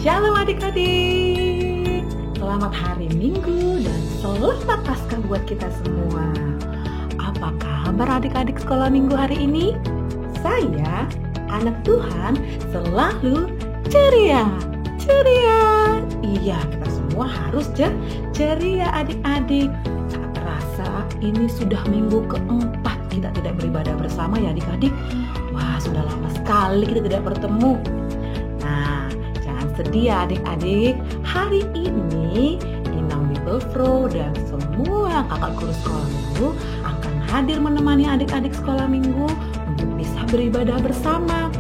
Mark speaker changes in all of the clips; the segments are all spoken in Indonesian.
Speaker 1: Shalom adik-adik, selamat hari Minggu dan selamat Paskah buat kita semua. Apa kabar adik-adik sekolah Minggu hari ini? Saya, anak Tuhan, selalu ceria. Iya, kita semua harus ceria adik-adik. Tak terasa ini sudah minggu keempat kita tidak beribadah bersama ya adik-adik. Wah, sudah lama sekali kita tidak bertemu. Nah, jangan sedih ya adik-adik. Hari ini Inang Bible Pro dan semua kakak guru sekolah minggu akan hadir menemani adik-adik sekolah minggu untuk bisa beribadah bersama.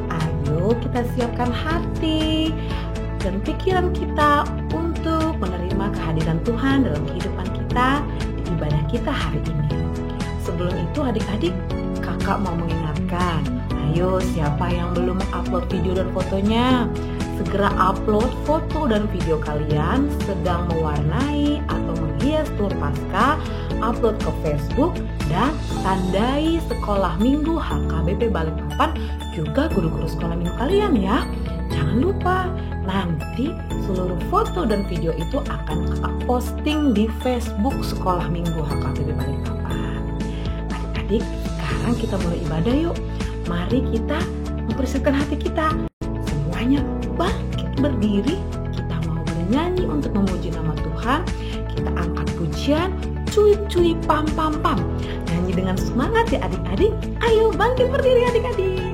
Speaker 1: Ayo kita siapkan hati dan pikiran kita untuk menerima kehadiran Tuhan dalam kehidupan kita di ibadah kita hari ini. Sebelum itu adik-adik, kakak mau mengingatkan, ayo siapa yang belum upload video dan fotonya, segera upload foto dan video kalian sedang mewarnai atau menghias tur Paskah, upload ke Facebook dan tandai sekolah minggu HKBP Balikpapan juga guru-guru sekolah minggu kalian ya. Jangan lupa, nanti seluruh foto dan video itu akan kakak posting di Facebook sekolah minggu HKBP Balikpapan. Adik-adik, sekarang kita mulai ibadah yuk. Mari kita mempersiapkan hati kita. Semuanya bangkit berdiri. Kita mau bernyanyi untuk memuji nama Tuhan. Kita angkat pujian, cuip-cuip, pam-pam-pam. Nyanyi dengan semangat ya adik-adik. Ayo bangkit berdiri adik-adik.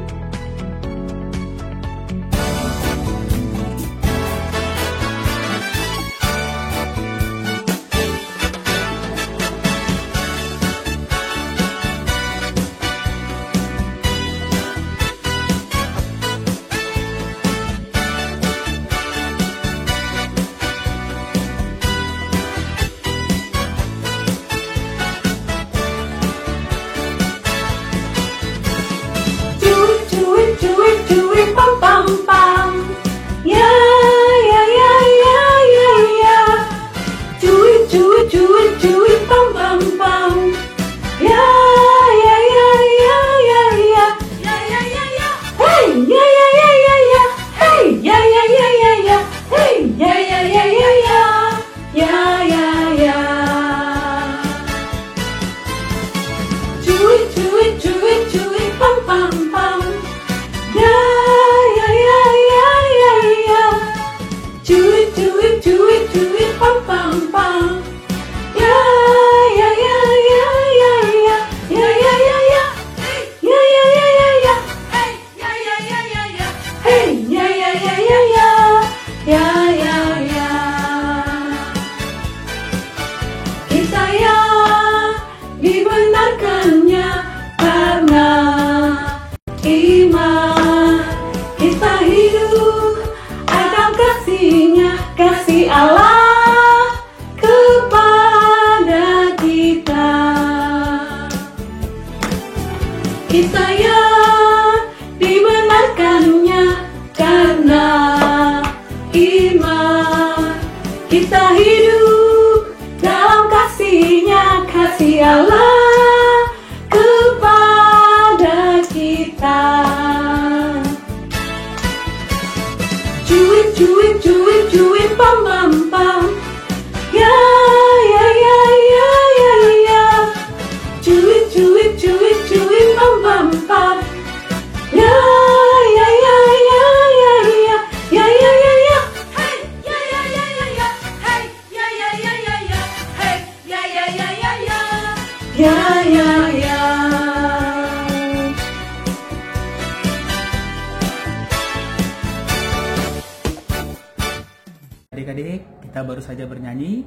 Speaker 2: Adik-adik, kita baru saja bernyanyi.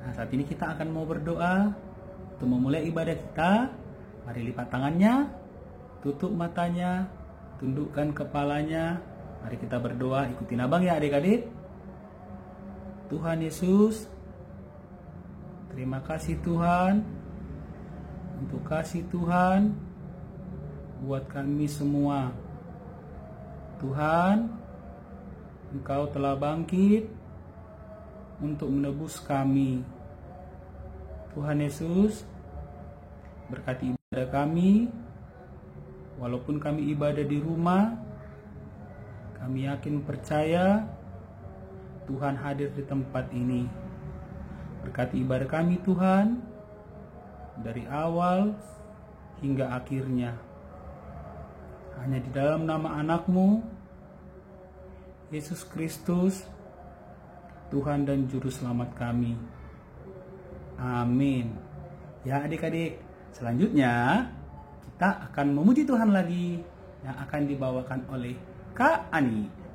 Speaker 2: Nah, saat ini kita akan mau berdoa untuk memulai ibadah kita. Mari lipat tangannya, tutup matanya, tundukkan kepalanya. Mari kita berdoa, ikutin abang ya adik-adik. Tuhan Yesus, terima kasih Tuhan untuk kasih Tuhan buat kami semua. Tuhan, Engkau telah bangkit untuk menebus kami. Tuhan Yesus, berkati ibadah kami. Walaupun kami ibadah di rumah, kami yakin percaya Tuhan hadir di tempat ini. Berkati ibadah kami Tuhan, dari awal hingga akhirnya. Hanya di dalam nama anak-Mu, Yesus Kristus, Tuhan dan Juru Selamat kami. Amin. Ya adik-adik, selanjutnya kita akan memuji Tuhan lagi yang akan dibawakan oleh Kak Ani.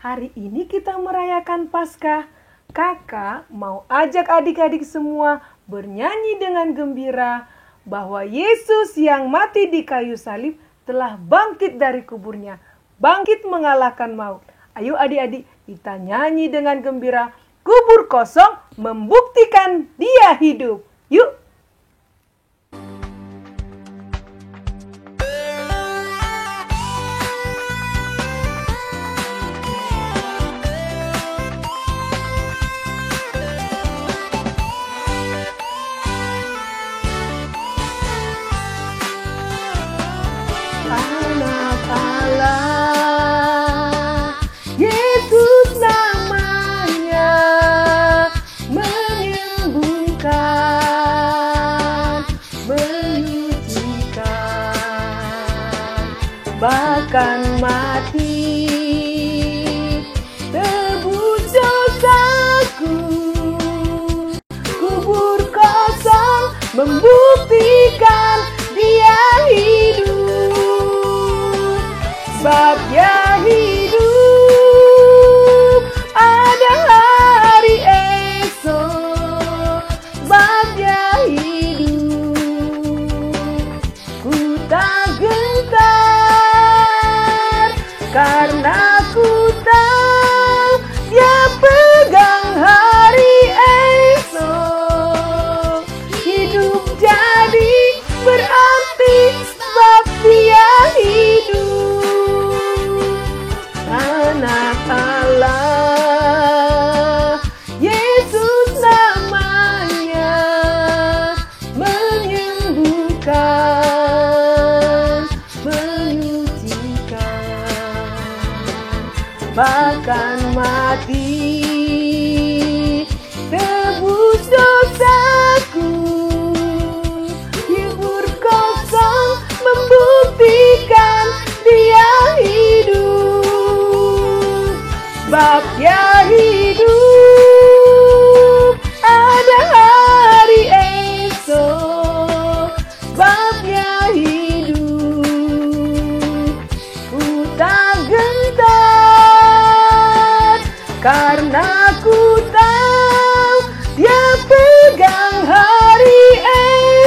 Speaker 3: Hari ini kita merayakan Paskah. Kakak mau ajak adik-adik semua bernyanyi dengan gembira bahwa Yesus yang mati di kayu salib telah bangkit dari kuburnya, bangkit mengalahkan maut. Ayo adik-adik, kita nyanyi dengan gembira. Kubur kosong membuktikan Dia hidup. Yuk! Anak Allah, Yesus namanya, menyembuhkan, menyucikan, bahkan mati, tebus dosaku. Kubur kosong membuktikan Dia hidup. Sebab Dia hidup, ada hari esok. Sebab Dia hidup, ku tak gentar, karena ku tahu Dia pegang hari esok. Hidup jadi berarti sebab Dia hidup. Anak Allah, Yesus namanya, menyembuhkan, menyucikan, bahkan mati, tebus dosaku. Kubur kosong membuktikan Dia hidup. Sebab Dia hidup, ada hari esok. Sebab Dia hidup, ku tak gentar, karena ku tahu Dia pegang hari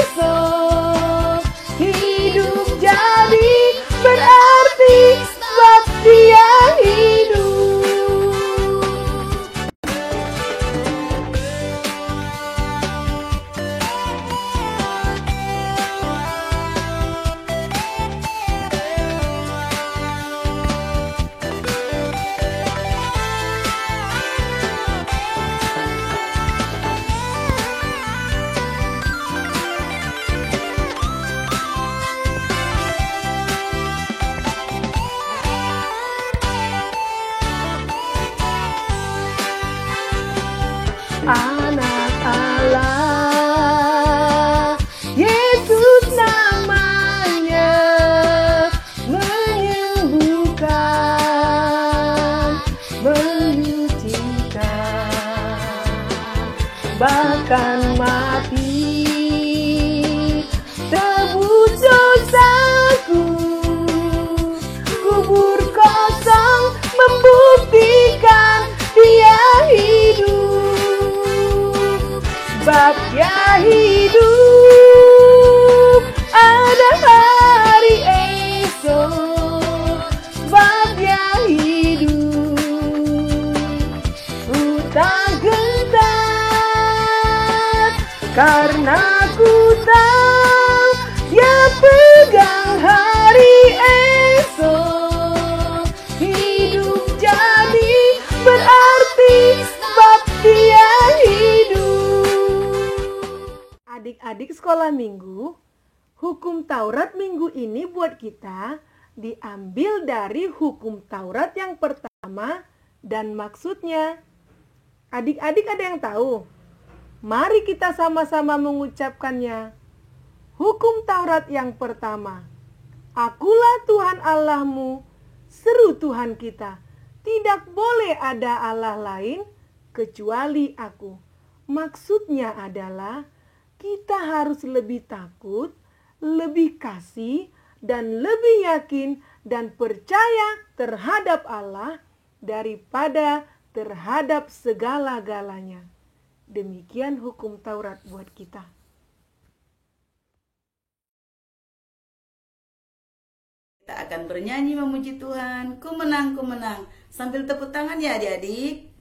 Speaker 3: esok. Hidup jadi berarti sebab Dia hidup. Anak Allah, Yesus namanya, menyembuhkan, menyucikan, bahkan mati, tebus dosaku. Kubur kosong membuktikan Dia hidup. Sebab Dia hidup, ada hari esok. Sebab Dia hidup, ku tak gentar, karena ku tahu Dia pegang hari esok. Hidup jadi berarti sebab Dia hidup. Adik-adik sekolah minggu, hukum Taurat minggu ini buat kita diambil dari hukum Taurat yang pertama dan maksudnya. Adik-adik ada yang tahu? Mari kita sama-sama mengucapkannya. Hukum Taurat yang pertama. Akulah Tuhan Allahmu, seru Tuhan kita. Tidak boleh ada Allah lain kecuali aku. Maksudnya adalah kita harus lebih takut, lebih kasih, dan lebih yakin dan percaya terhadap Allah daripada terhadap segala-galanya. Demikian hukum Taurat buat kita.
Speaker 4: Kita akan bernyanyi memuji Tuhan, ku menang, ku menang. Sambil tepuk tangan ya adik-adik.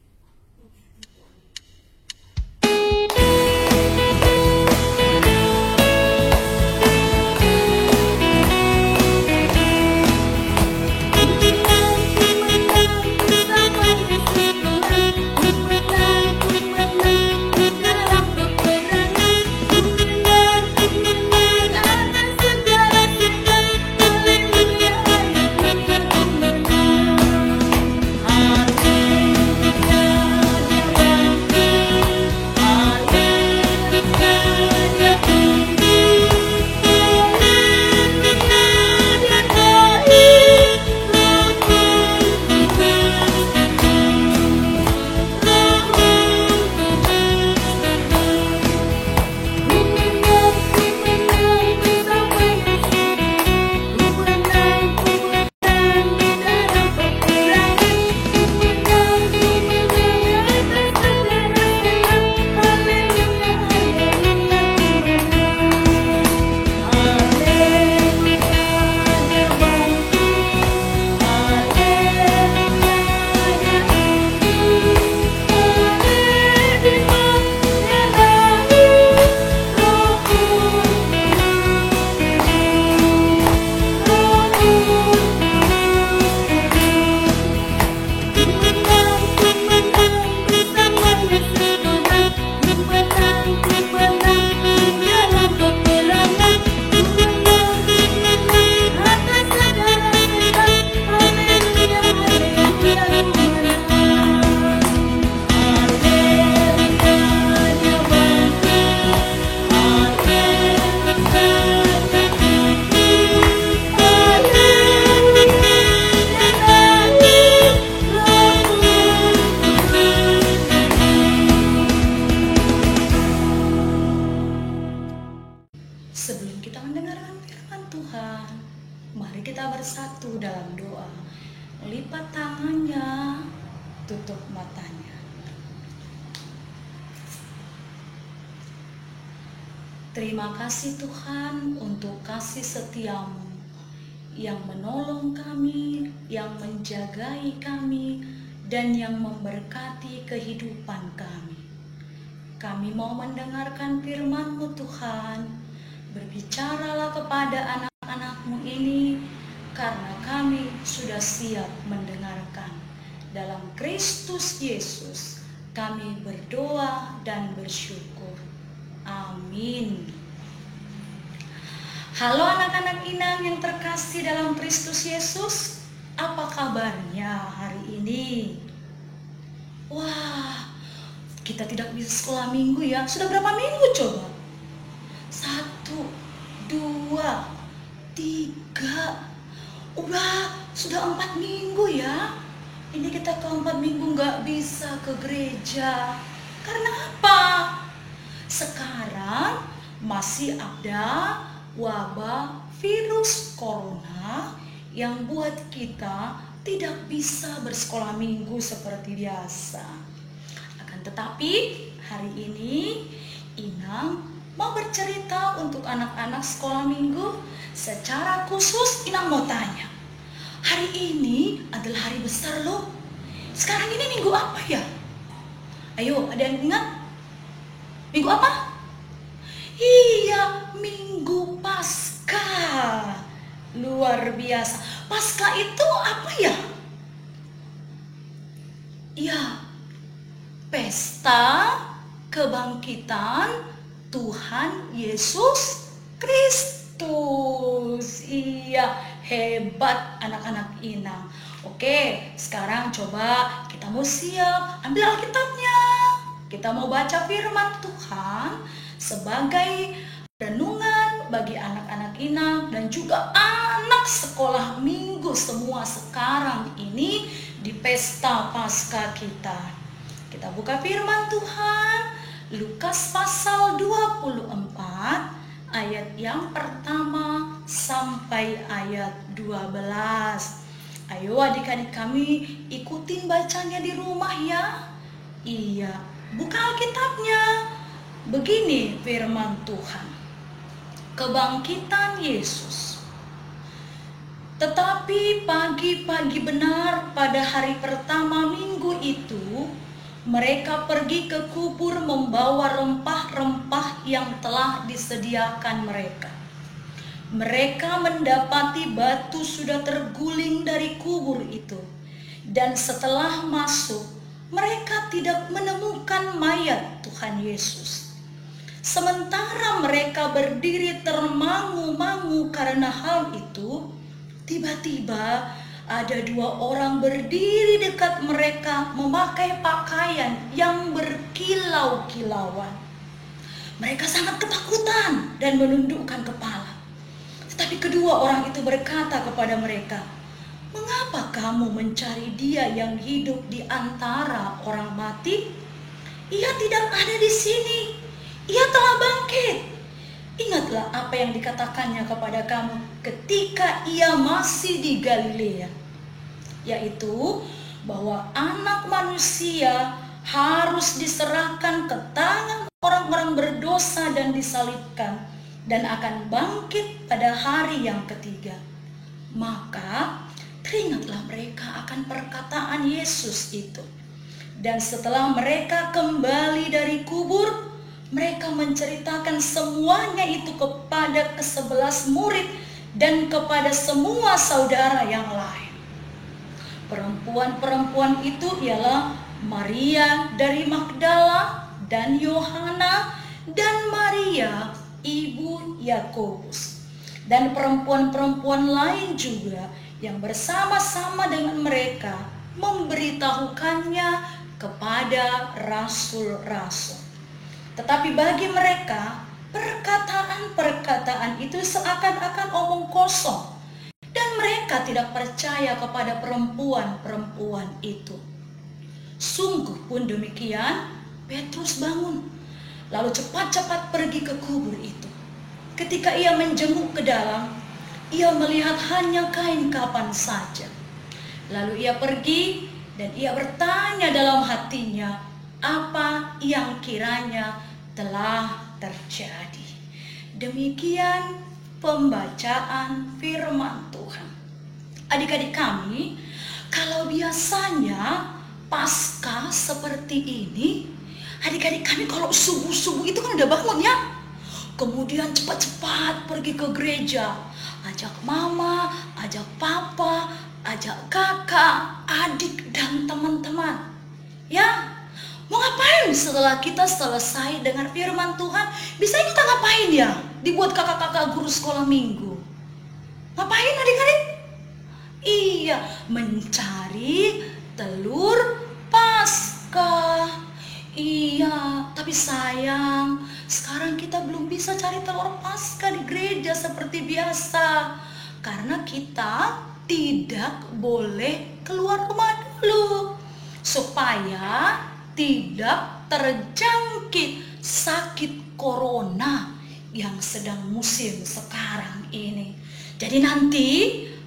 Speaker 4: Sebelum kita mendengarkan firman Tuhan, mari kita bersatu dalam doa. Lipat tangannya, tutup matanya. Terima kasih Tuhan untuk kasih setiamu yang menolong kami, yang menjagai kami, dan yang memberkati kehidupan kami. Kami mau mendengarkan firman-Mu Tuhan. Berbicaralah kepada anak-anak-Mu ini, karena kami sudah siap mendengarkan. Dalam Kristus Yesus kami berdoa dan bersyukur. Amin. Halo anak-anak Inang yang terkasih dalam Kristus Yesus, apa kabarnya hari ini? Wah, kita tidak bisa sekolah minggu ya. Sudah berapa minggu coba? 1, 2, 3. Sudah 4 minggu ya. Ini kita ke 4 minggu nggak bisa ke gereja. Karena apa? Sekarang masih ada wabah virus corona yang buat kita tidak bisa bersekolah minggu seperti biasa. Akan tetapi hari ini Inang mau bercerita untuk anak-anak sekolah minggu. Secara khusus Inang mau tanya, hari ini adalah hari besar loh. Sekarang ini minggu apa ya? Ayo, ada yang ingat? Minggu apa? Iya, Minggu Paskah. Luar biasa. Paskah itu apa ya? Iya, pesta kebangkitan Tuhan Yesus Kristus. Iya, hebat anak-anak Inang. Oke, sekarang coba kita kita mau siap, ambil Alkitabnya. Kita mau baca firman Tuhan sebagai renungan bagi anak-anak inang dan juga anak sekolah minggu semua sekarang ini di pesta Paskah kita. Kita buka firman Tuhan, Lukas pasal 24 ayat yang pertama sampai ayat 12. Ayo adik-adik kami ikutin bacanya di rumah ya. Iya, buka Alkitabnya. Begini firman Tuhan. Kebangkitan Yesus. Tetapi pagi-pagi benar pada hari pertama minggu itu, mereka pergi ke kubur membawa rempah-rempah yang telah disediakan mereka. Mereka mendapati batu sudah terguling dari kubur itu. Dan setelah masuk, mereka tidak menemukan mayat Tuhan Yesus. Sementara mereka berdiri termangu-mangu karena hal itu, tiba-tiba ada dua orang berdiri dekat mereka memakai pakaian yang berkilau-kilauan. Mereka sangat ketakutan dan menundukkan kepala. Tetapi kedua orang itu berkata kepada mereka, "Mengapa kamu mencari Dia yang hidup di antara orang mati? Ia tidak ada di sini. Ia telah bangkit. Ingatlah apa yang dikatakannya kepada kamu ketika Ia masih di Galilea, yaitu bahwa Anak Manusia harus diserahkan ke tangan orang-orang berdosa dan disalibkan, dan akan bangkit pada hari yang ketiga." Maka teringatlah mereka akan perkataan Yesus itu. Dan setelah mereka kembali dari kubur, mereka menceritakan semuanya itu kepada ke-11 murid dan kepada semua saudara yang lain. Perempuan-perempuan itu ialah Maria dari Magdala dan Yohana dan Maria ibu Yakobus, dan perempuan-perempuan lain juga yang bersama-sama dengan mereka memberitahukannya kepada rasul-rasul. Tetapi bagi mereka perkataan-perkataan itu seakan-akan omong kosong, dan mereka tidak percaya kepada perempuan-perempuan itu. Sungguh pun demikian, Petrus bangun lalu cepat-cepat pergi ke kubur itu. Ketika ia menjenguk ke dalam, ia melihat hanya kain kapan saja. Lalu ia pergi dan ia bertanya dalam hatinya apa yang kiranya telah terjadi. Demikian pembacaan firman Tuhan. Adik-adik kami, kalau biasanya Paskah seperti ini, adik-adik kami kalau subuh-subuh itu kan udah bangun ya. Kemudian cepat-cepat pergi ke gereja. Ajak mama, ajak papa, ajak kakak, adik dan teman-teman. Ya, mau ngapain setelah kita selesai dengan firman Tuhan? Bisa kita ngapain ya? Dibuat kakak-kakak guru sekolah minggu. Ngapain adik-adik? Iya, mencari telur Paskah. Iya, tapi sayang, sekarang kita belum bisa cari telur Paskah di gereja seperti biasa. Karena kita tidak boleh keluar rumah dulu, supaya tidak terjangkit sakit corona yang sedang musim sekarang ini. Jadi nanti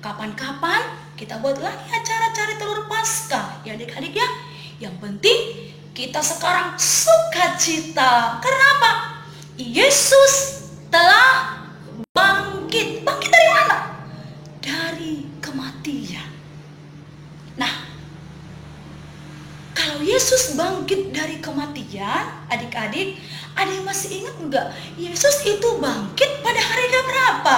Speaker 4: kapan-kapan kita buat lagi acara cari telur Paskah ya adik-adik ya. Yang penting kita sekarang sukacita. Kenapa? Yesus telah bangkit. Bangkit dari mana? Dari kematian. Nah, kalau Yesus bangkit dari kematian, adik-adik, ada yang masih ingat enggak? Yesus itu bangkit pada hari keberapa?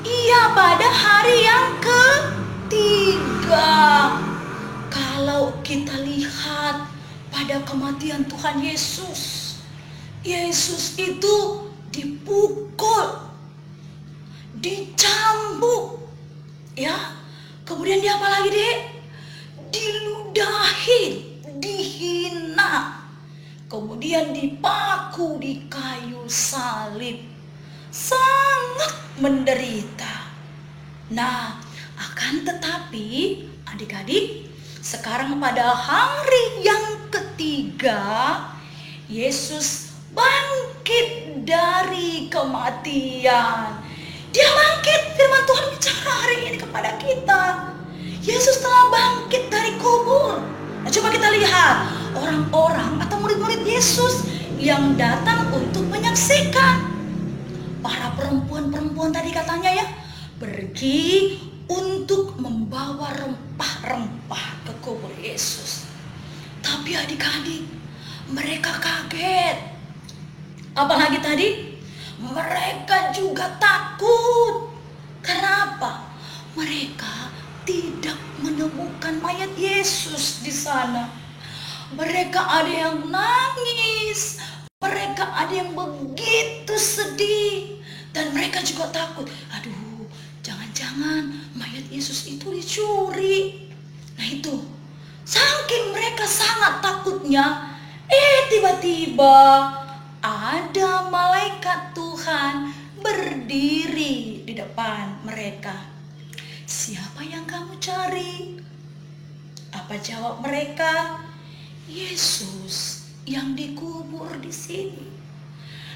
Speaker 4: Iya, pada hari yang ketiga. Kalau kita lihat pada kematian Tuhan Yesus, Yesus itu dipukul, dicambuk, ya. Kemudian dia apa lagi, Dek? dijahit, dihina, kemudian dipaku di kayu salib, sangat menderita. Nah, akan tetapi adik-adik, sekarang pada hari yang ketiga, Yesus bangkit dari kematian. Dia bangkit, firman Tuhan bicara hari ini kepada kita. Yesus telah bangkit dari kubur. Nah, coba kita lihat orang-orang atau murid-murid Yesus yang datang untuk menyaksikan. Para perempuan-perempuan tadi katanya ya, pergi untuk membawa rempah-rempah ke kubur Yesus. Tapi adik-adik, mereka kaget. Apalagi tadi, mereka juga takut. Kenapa? Mereka tidak menemukan mayat Yesus di sana. Mereka ada yang nangis, mereka ada yang begitu sedih, dan mereka juga takut. Aduh, jangan-jangan mayat Yesus itu dicuri. Nah itu, saking mereka sangat takutnya, tiba-tiba ada malaikat Tuhan berdiri di depan mereka. Siapa yang kamu cari? Apa jawab mereka? Yesus yang dikubur di sini.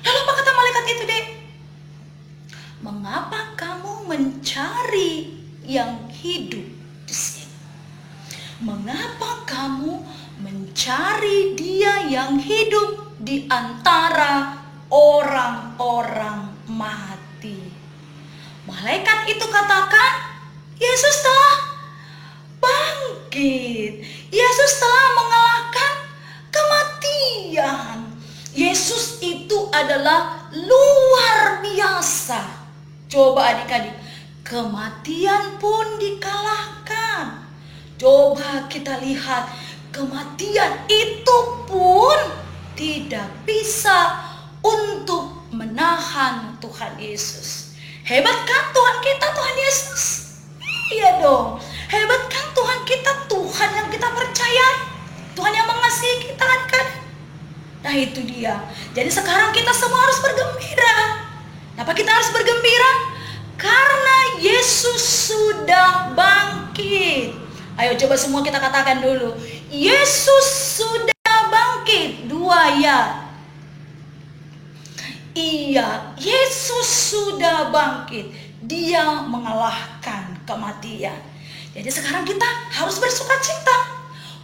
Speaker 4: Lalu apa kata malaikat itu, Dek? Mengapa kamu mencari yang hidup di sini? Mengapa kamu mencari dia yang hidup di antara orang-orang mati? Malaikat itu katakan, Yesus telah bangkit. Yesus telah mengalahkan kematian. Yesus itu adalah luar biasa. Coba adik-adik, kematian pun dikalahkan. Coba kita lihat, kematian itu pun tidak bisa untuk menahan Tuhan Yesus. Hebat kan Tuhan kita, Tuhan Yesus? Iya dong, hebat kan Tuhan kita, Tuhan yang kita percaya, Tuhan yang mengasihi kita kan? Nah itu dia. Jadi sekarang kita semua harus bergembira. Kenapa kita harus bergembira? Karena Yesus sudah bangkit. Ayo coba semua kita katakan dulu, Yesus sudah bangkit. Dua ya. Iya, Yesus sudah bangkit. Dia mengalahkan kematian. Jadi sekarang kita harus bersukacita.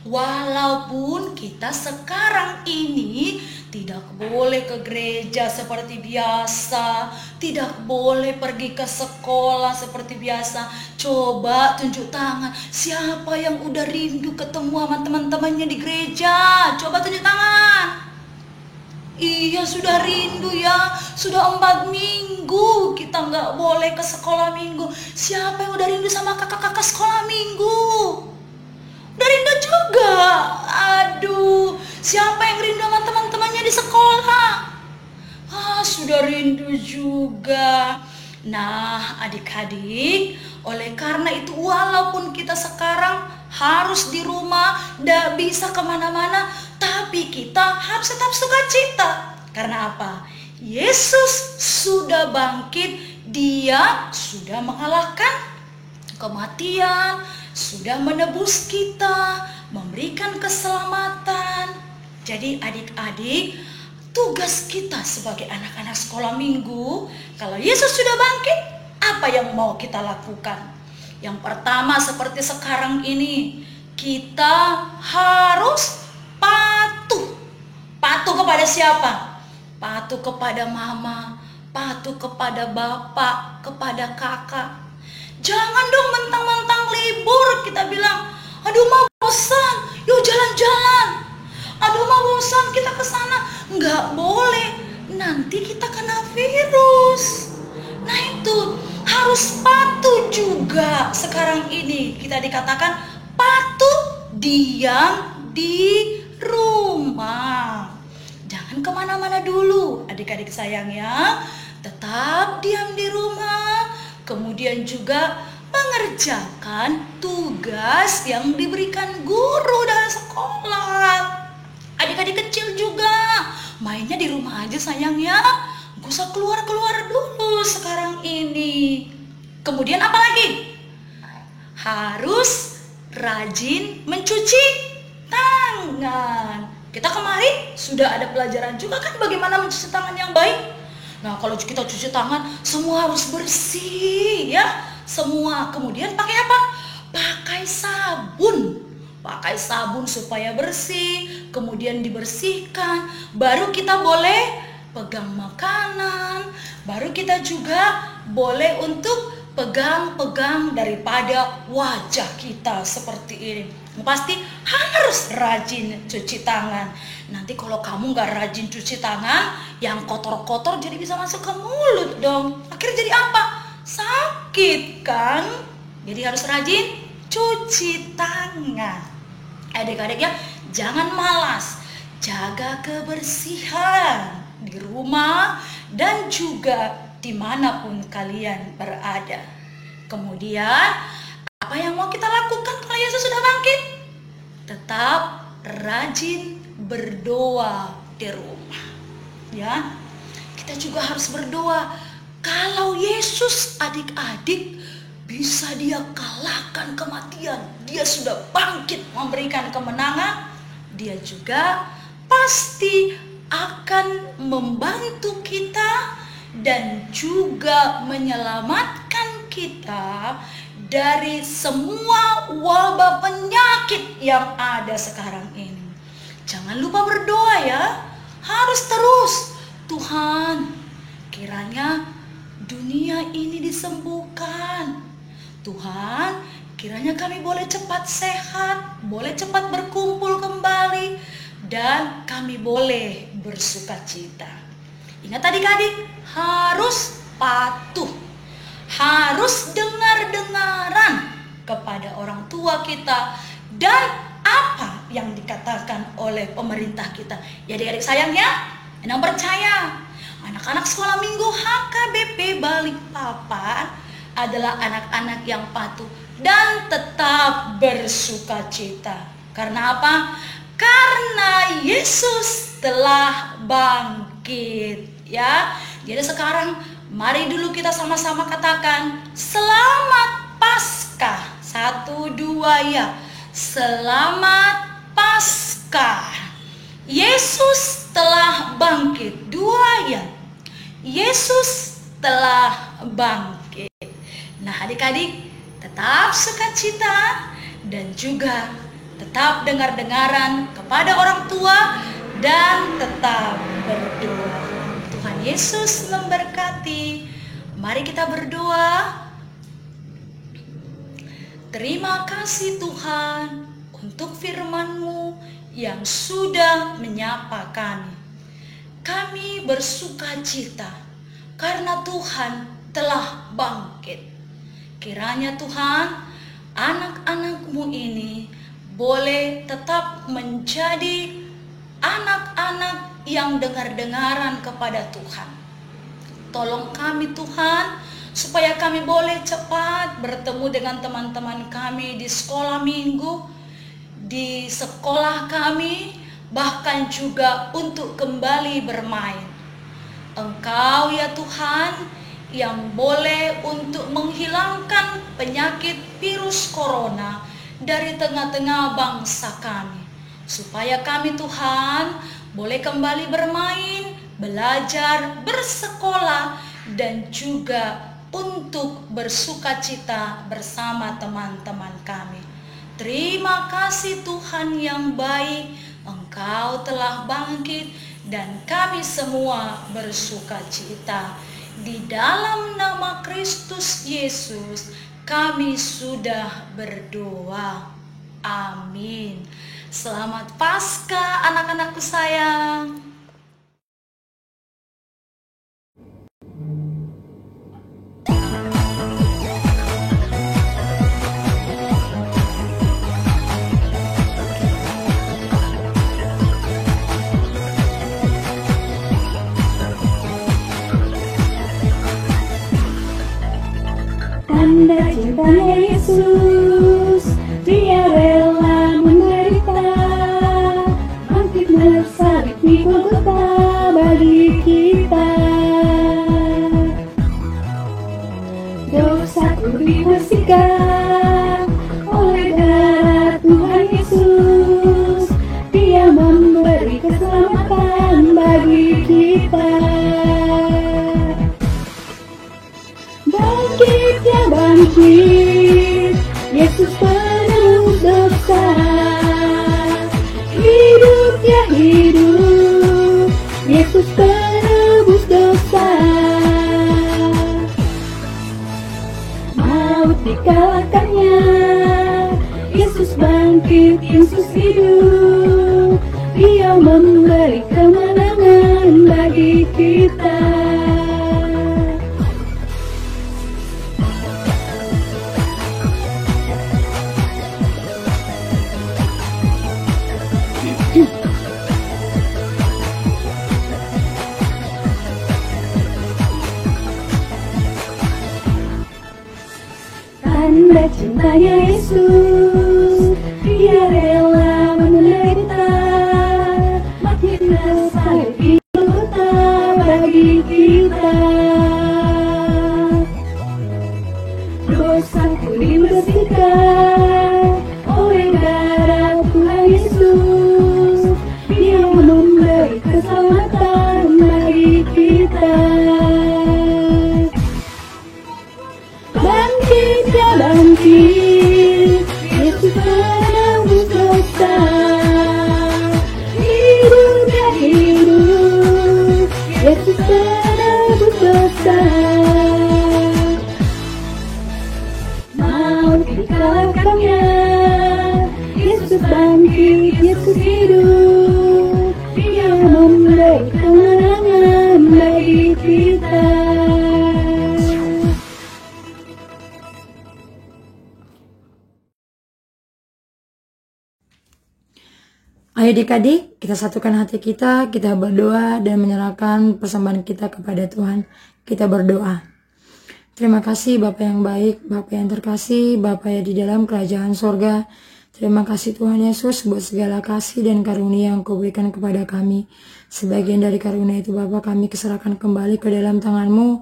Speaker 4: Walaupun kita sekarang ini tidak boleh ke gereja seperti biasa, tidak boleh pergi ke sekolah seperti biasa. Coba tunjuk tangan, siapa yang udah rindu ketemu sama teman-temannya di gereja? Coba tunjuk tangan. Iya, sudah rindu ya. Sudah 4 minggu kita nggak boleh ke sekolah minggu. Siapa yang udah rindu sama kakak-kakak sekolah minggu? Udah rindu juga. Aduh, siapa yang rindu sama teman-temannya di sekolah? Sudah rindu juga. Nah, adik-adik, oleh karena itu walaupun kita sekarang harus di rumah, tidak bisa kemana-mana, tapi kita harus tetap sukacita. Karena apa? Yesus sudah bangkit, dia sudah mengalahkan kematian, sudah menebus kita, memberikan keselamatan. Jadi adik-adik, tugas kita sebagai anak-anak sekolah minggu, kalau Yesus sudah bangkit, apa yang mau kita lakukan? Yang pertama, seperti sekarang ini, kita harus patuh. Patuh kepada siapa? Patuh kepada mama, patuh kepada bapak, kepada kakak. Jangan dong mentang-mentang libur kita bilang, aduh mau bosan, yuk jalan-jalan. Aduh mau bosan, kita ke sana. Nggak boleh, nanti kita kena virus. Nah itu harus patuh juga. Sekarang ini kita dikatakan patuh, diam di rumah. Jangan kemana-mana dulu adik-adik sayang ya. Tetap diam di rumah. Kemudian juga mengerjakan tugas yang diberikan guru dalam sekolah. Adik-adik kecil juga, mainnya di rumah aja sayang ya. Gak usah keluar-keluar dulu sekarang ini. Kemudian apa lagi? Harus rajin mencuci tangan. Kita kemarin sudah ada pelajaran juga kan bagaimana mencuci tangan yang baik. Nah, kalau kita cuci tangan semua harus bersih ya. Semua. Kemudian pakai apa? Pakai sabun. Pakai sabun supaya bersih. Kemudian dibersihkan. Baru kita boleh pegang makanan. Baru kita juga boleh untuk pegang-pegang daripada wajah kita seperti ini. Pasti harus rajin cuci tangan. Nanti kalau kamu gak rajin cuci tangan, yang kotor-kotor jadi bisa masuk ke mulut dong. Akhirnya jadi apa? Sakit kan? Jadi harus rajin cuci tangan. Adik-adik ya, jangan malas. Jaga kebersihan di rumah dan juga dimanapun kalian berada. Kemudian apa yang mau kita lakukan kalau Yesus sudah bangkit? Tetap rajin berdoa di rumah. Ya, kita juga harus berdoa. Kalau Yesus adik-adik bisa dia kalahkan kematian, dia sudah bangkit memberikan kemenangan, dia juga pasti akan membantu kita dan juga menyelamatkan kita dari semua wabah penyakit yang ada sekarang ini. Jangan lupa berdoa ya. Harus terus. Tuhan, kiranya dunia ini disembuhkan. Tuhan, kiranya kami boleh cepat sehat, boleh cepat berkumpul kembali, dan kami boleh bersukacita. Ingat adik-adik, harus patuh, harus dengar-dengaran kepada orang tua kita dan apa yang dikatakan oleh pemerintah kita. Ya adik-adik sayang ya, yang percaya anak-anak sekolah minggu HKBP Balikpapan adalah anak-anak yang patuh dan tetap bersukacita. Karena apa? Karena Yesus telah bangkit. Ya, jadi sekarang mari dulu kita sama-sama katakan Selamat Paskah. 1, 2 ya. Selamat Paskah. Yesus telah bangkit. 2 ya. Yesus telah bangkit. Nah, adik-adik tetap sukacita dan juga tetap dengar-dengaran kepada orang tua dan tetap berdoa. Tuhan Yesus memberkati. Mari kita berdoa. Terima kasih Tuhan untuk firman-Mu yang sudah menyapa kami. Kami bersukacita karena Tuhan telah bangkit. Kiranya Tuhan, anak-anak-Mu ini boleh tetap menjadi anak-anak yang dengar-dengaran kepada Tuhan. Tolong kami Tuhan, supaya kami boleh cepat bertemu dengan teman-teman kami di sekolah minggu, di sekolah kami, bahkan juga untuk kembali bermain. Engkau ya Tuhan, yang boleh untuk menghilangkan penyakit virus corona dari tengah-tengah bangsa kami. Supaya kami Tuhan boleh kembali bermain, belajar, bersekolah, dan juga untuk bersukacita bersama teman-teman kami. Terima kasih Tuhan yang baik, Engkau telah bangkit dan kami semua bersukacita. Di dalam nama Kristus Yesus kami sudah berdoa. Amin. Selamat Paskah anak-anakku sayang.
Speaker 5: Tanda cintanya Yesus penebus dosa. Maut dikalahkannya, Yesus bangkit, Yesus hidup. Dia memberi kemenangan bagi kita. Tanda cintanya Yesus, Dia rela menderita, mati salib Golgota bagi kita. Dosaku dibersihkan oleh darah Tuhan Yesus. Dia memberi keselamatan bagi kita. Bangkit ya bangkit, Yesus penebus dosa. Hidup ya hidup, Yesus penebus dosa. Maut dikalahkannya, Yesus bangkit, Yesus hidup. Dia memberi kemenangan bagi kita.
Speaker 6: Ayo adik-adik, kita satukan hati kita berdoa dan menyerahkan persembahan kita kepada Tuhan. Kita berdoa. Terima kasih Bapa yang baik, Bapa yang terkasih, Bapa yang di dalam kerajaan sorga. Terima kasih Tuhan Yesus buat segala kasih dan karunia yang Kau berikan kepada kami. Sebagian dari karunia itu Bapa kami keserahkan kembali ke dalam tangan-Mu.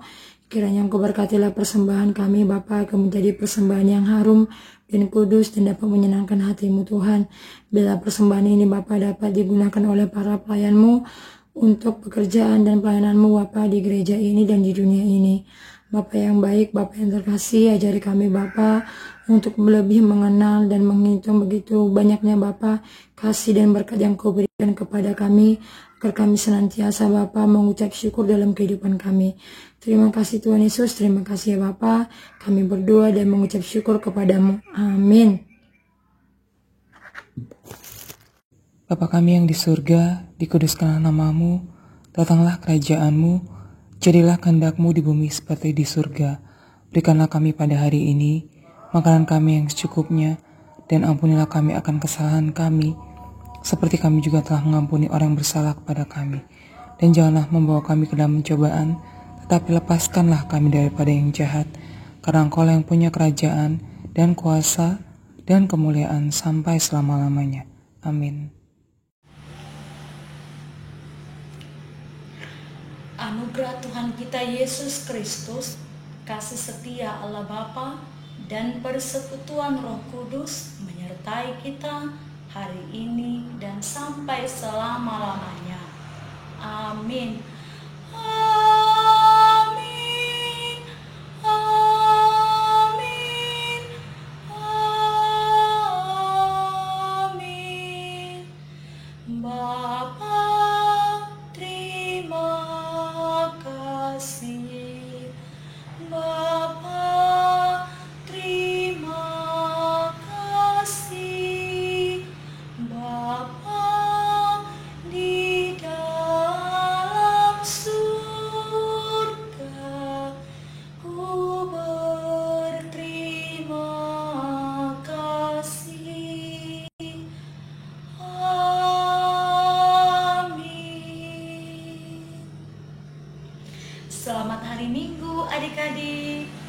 Speaker 6: Kiranya Engkau berkatilah persembahan kami Bapa akan menjadi persembahan yang harum dan kudus dan dapat menyenangkan hati-Mu Tuhan. Bila persembahan ini Bapa dapat digunakan oleh para pelayan-Mu untuk pekerjaan dan pelayanan-Mu Bapa di gereja ini dan di dunia ini. Bapa yang baik, Bapa yang terkasih, ajari kami Bapa untuk lebih mengenal dan menghitung begitu banyaknya Bapa kasih dan berkat yang Kau berikan kepada kami, agar kami senantiasa Bapa mengucap syukur dalam kehidupan kami. Terima kasih Tuhan Yesus, terima kasih ya Bapa. Kami berdoa dan mengucap syukur kepadamu. Amin.
Speaker 7: Bapa kami yang di surga, dikuduskanlah nama-Mu, datanglah kerajaan-Mu, jadilah kehendak-Mu di bumi seperti di surga. Berikanlah kami pada hari ini makanan kami yang secukupnya, dan ampunilah kami akan kesalahan kami, seperti kami juga telah mengampuni orang yang bersalah kepada kami. Dan janganlah membawa kami ke dalam pencobaan, tetapi lepaskanlah kami daripada yang jahat, karena Engkau yang punya kerajaan dan kuasa dan kemuliaan sampai selama-lamanya. Amin.
Speaker 4: Anugerah Tuhan kita Yesus Kristus, kasih setia Allah Bapa, dan persekutuan Roh Kudus menyertai kita hari ini dan sampai selama-lamanya. Amin. Amin. Amin. Amin. Bapa, terima kasih. Bapa, terima kasih. Bapa di dalam surga, ku berterima kasih. Amin. Selamat hari Minggu adik-adik.